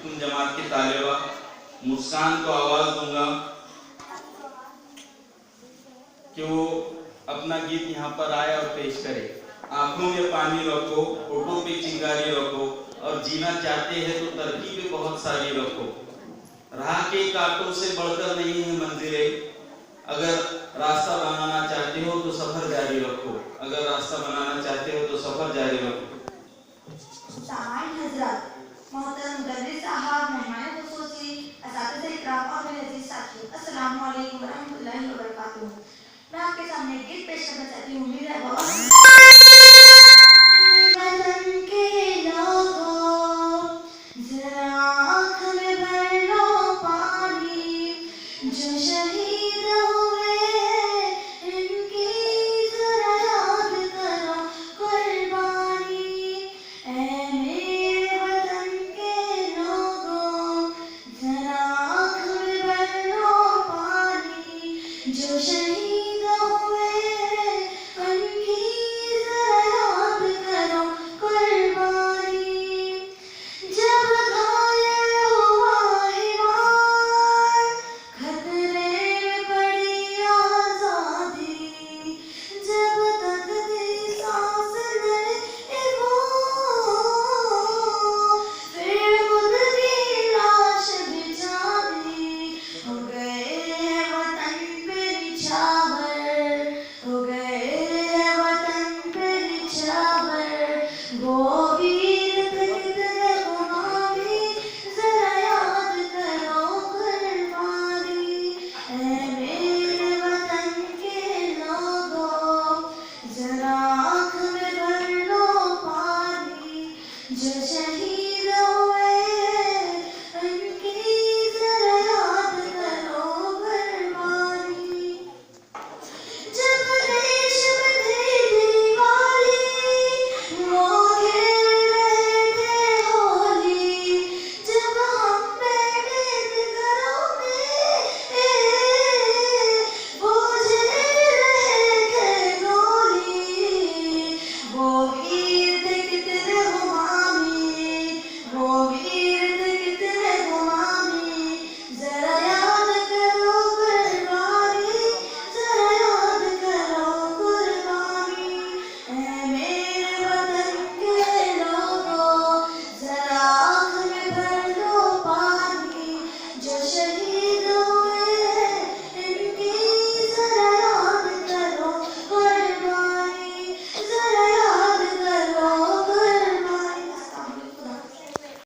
तुम जमात के तालिबा मुस्कान को आवाज दूंगा कि वो अपना गीत यहाँ पर आए और पेश करे। आंखों में पानी रखो, होठों पे चिंगारी रखो, और जीना चाहते हैं तो तरकीबें बहुत सारी रखो। राह के कांटों से बढ़कर नहीं है मंजिलें, अगर रास्ता बनाना चाहते हो तो सफर जारी रखो, अगर रास्ता बनाना चाहते हो तो सफर जारी रखो। सामाइन हजरत, मोहतरम मुदर्रिस साहब, मेहमान खुसूसी, असातिज़ा इकराम और मेरे अजीज साथियों, अस्सलामु अलैकुम व रहमतुल्लाहि व बरकातुहू। मैं आपके सामने एक गीत पेश करना चाहती हूँ। उम्मीद है बहुत